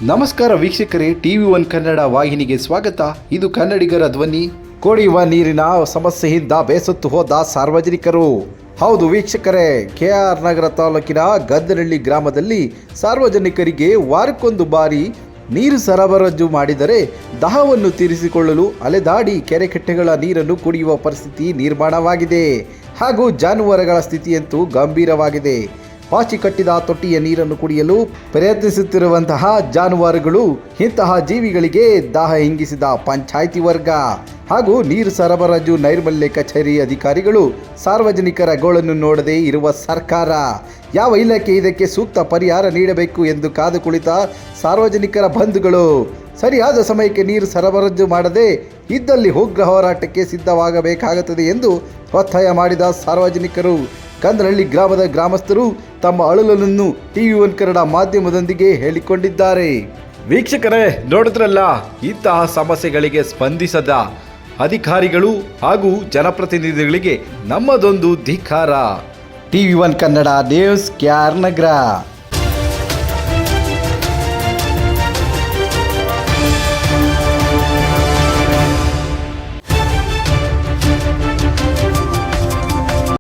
ನಮಸ್ಕಾರ ವೀಕ್ಷಕರೇ, TV one Kannada ವಾಹಿನಿಗೆ ಸ್ವಾಗತ. ಇದು ಕನ್ನಡಿಗರ ಧ್ವನಿ. ಕುಡಿಯುವ ನೀರಿನ ಸಮಸ್ಯೆಯಿಂದ ಬೇಸತ್ತು ಹೋದ ಸಾರ್ವಜನಿಕರು. ಹೌದು ವೀಕ್ಷಕರೇ, ಕೆಆರ್ ನಗರ ತಾಲೂಕಿನ ಗದ್ದನಹಳ್ಳಿ ಗ್ರಾಮದಲ್ಲಿ ಸಾರ್ವಜನಿಕರಿಗೆ ವಾರಕ್ಕೊಂದು ಬಾರಿ ನೀರು ಸರಬರಾಜು ಮಾಡಿದರೆ ದಾಹವನ್ನು ತೀರಿಸಿಕೊಳ್ಳಲು ಅಲೆದಾಡಿ ಕೆರೆಕಟ್ಟೆಗಳ ನೀರನ್ನು ಕುಡಿಯುವ ಪರಿಸ್ಥಿತಿ ನಿರ್ಮಾಣವಾಗಿದೆ. ಹಾಗೂ ಜಾನುವಾರುಗಳ ಸ್ಥಿತಿಯಂತೂ ಗಂಭೀರವಾಗಿದೆ. ಪಾಚಿ ಕಟ್ಟಿದ ತೊಟ್ಟಿಯ ನೀರನ್ನು ಕುಡಿಯಲು ಪ್ರಯತ್ನಿಸುತ್ತಿರುವಂತಹ ಜಾನುವಾರುಗಳು, ಇಂತಹ ಜೀವಿಗಳಿಗೆ ದಾಹ ಹಿಂಗಿಸಿದ ಪಂಚಾಯಿತಿ ವರ್ಗ ಹಾಗೂ ನೀರು ಸರಬರಾಜು ನೈರ್ಮಲ್ಯ ಕಚೇರಿ ಅಧಿಕಾರಿಗಳು, ಸಾರ್ವಜನಿಕರ ಗೋಳನ್ನು ನೋಡದೇ ಇರುವ ಸರ್ಕಾರ, ಯಾವ ಇಲಾಖೆ ಇದಕ್ಕೆ ಸೂಕ್ತ ಪರಿಹಾರ ನೀಡಬೇಕು ಎಂದು ಕಾದು ಕುಳಿತ ಸಾರ್ವಜನಿಕರ ಬಂಧುಗಳು ಸರಿಯಾದ ಸಮಯಕ್ಕೆ ನೀರು ಸರಬರಾಜು ಮಾಡದೆ ಇದ್ದಲ್ಲಿ ಉಗ್ರ ಹೋರಾಟಕ್ಕೆ ಸಿದ್ಧವಾಗಬೇಕಾಗುತ್ತದೆ ಎಂದು ಒತ್ತಾಯ ಮಾಡಿದ ಸಾರ್ವಜನಿಕರು. ಗದ್ದನಹಳ್ಳಿ ಗ್ರಾಮದ ಗ್ರಾಮಸ್ಥರು ತಮ್ಮ ಅಳಲನ್ನು ಟಿವಿ ಒನ್ ಕನ್ನಡ ಮಾಧ್ಯಮದೊಂದಿಗೆ ಹೇಳಿಕೊಂಡಿದ್ದಾರೆ. ವೀಕ್ಷಕರೇ, ನೋಡಿದ್ರಲ್ಲ, ಇಂತಹ ಸಮಸ್ಯೆಗಳಿಗೆ ಸ್ಪಂದಿಸದ ಅಧಿಕಾರಿಗಳು ಹಾಗೂ ಜನಪ್ರತಿನಿಧಿಗಳಿಗೆ ನಮ್ಮದೊಂದು ಧಿಕ್ಕಾರ. TV one Kannada news, KR ನಗರ.